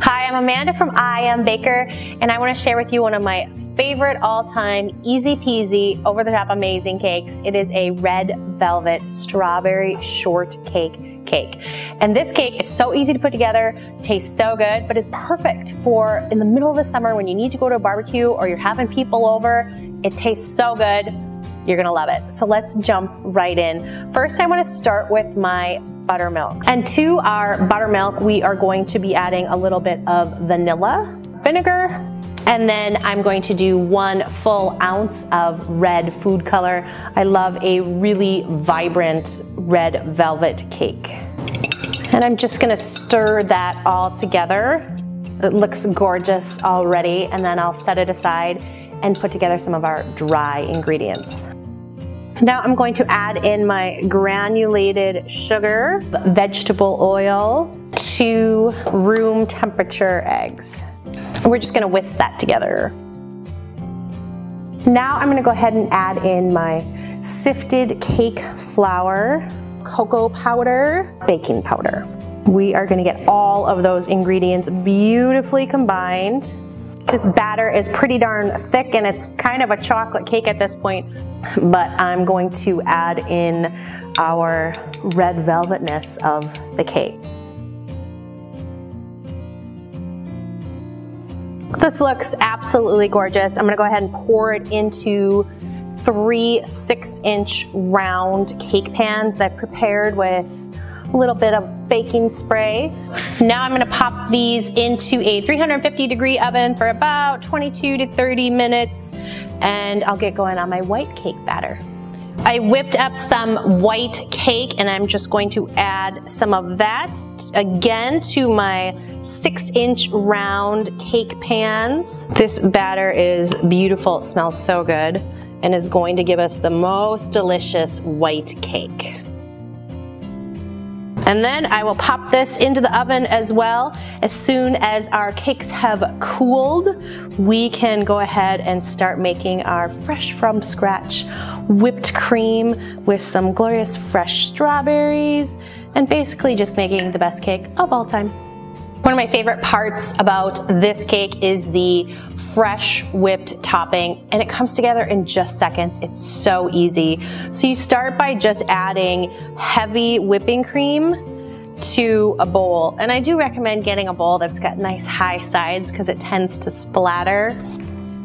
Hi, I'm Amanda from I Am Baker, and I want to share with you one of my favorite all-time easy peasy, over-the-top amazing cakes. It is a red velvet strawberry shortcake cake. And this cake is so easy to put together, tastes so good, but is perfect for in the middle of the summer when you need to go to a barbecue or you're having people over. It tastes so good, you're gonna love it. So let's jump right in. First, I want to start with my buttermilk. And to our buttermilk, we are going to be adding a little bit of vanilla, vinegar, and then I'm going to do 1 full ounce of red food color. I love a really vibrant red velvet cake. And I'm just gonna stir that all together. It looks gorgeous already, and then I'll set it aside and put together some of our dry ingredients. Now I'm going to add in my granulated sugar, vegetable oil, 2 room temperature eggs. We're just gonna whisk that together. Now I'm gonna go ahead and add in my sifted cake flour, cocoa powder, baking powder. We are gonna get all of those ingredients beautifully combined. This batter is pretty darn thick and it's kind of a chocolate cake at this point, but I'm going to add in our red velvetness of the cake. This looks absolutely gorgeous. I'm gonna go ahead and pour it into 3 6-inch round cake pans that I've prepared with a little bit of baking spray. Now I'm gonna pop these into a 350-degree oven for about 22 to 30 minutes, and I'll get going on my white cake batter. I whipped up some white cake, and I'm just going to add some of that again to my 6-inch round cake pans. This batter is beautiful, it smells so good, and is going to give us the most delicious white cake. And then I will pop this into the oven as well. As soon as our cakes have cooled, we can go ahead and start making our fresh from scratch whipped cream with some glorious fresh strawberries, and basically just making the best cake of all time. One of my favorite parts about this cake is the fresh whipped topping, and it comes together in just seconds. It's so easy. So you start by just adding heavy whipping cream to a bowl, and I do recommend getting a bowl that's got nice high sides because it tends to splatter,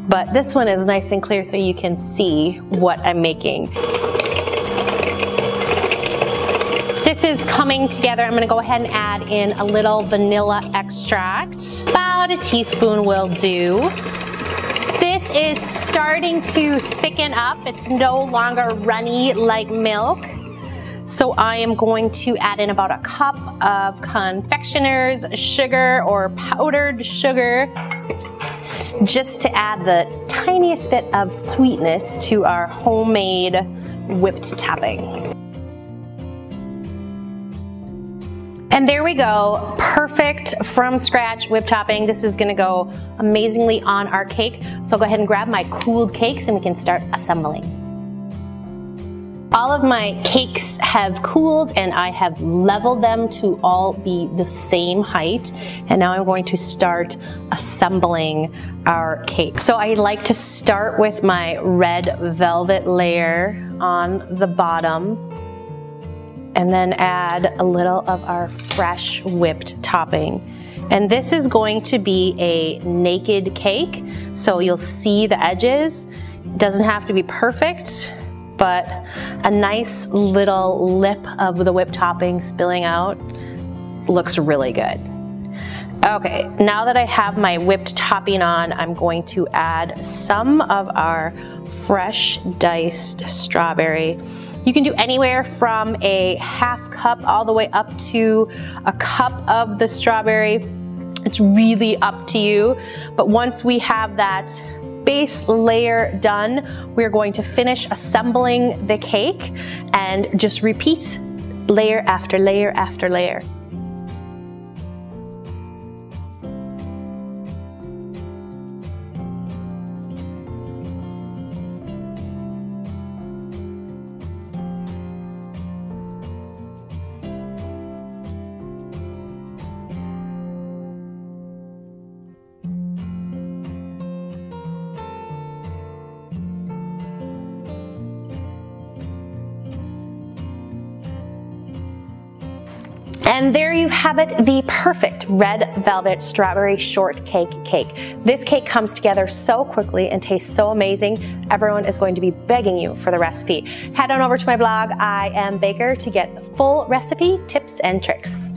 but this one is nice and clear so you can see what I'm making. This is coming together. I'm gonna go ahead and add in a little vanilla extract. About a teaspoon will do. This is starting to thicken up. It's no longer runny like milk. So I am going to add in about a cup of confectioner's sugar or powdered sugar, just to add the tiniest bit of sweetness to our homemade whipped topping. And there we go, perfect from scratch whipped topping. This is gonna go amazingly on our cake. So I'll go ahead and grab my cooled cakes and we can start assembling. All of my cakes have cooled and I have leveled them to all be the same height. And now I'm going to start assembling our cake. So I like to start with my red velvet layer on the bottom, and then add a little of our fresh whipped topping. And this is going to be a naked cake, so you'll see the edges. It doesn't have to be perfect, but a nice little lip of the whipped topping spilling out looks really good. Okay, now that I have my whipped topping on, I'm going to add some of our fresh diced strawberry. You can do anywhere from a ½ cup all the way up to a cup of the strawberry. It's really up to you. But once we have that base layer done, we're going to finish assembling the cake and just repeat layer after layer after layer. And there you have it, the perfect red velvet strawberry shortcake cake. This cake comes together so quickly and tastes so amazing. Everyone is going to be begging you for the recipe. Head on over to my blog, I Am Baker, to get full recipe, tips, and tricks.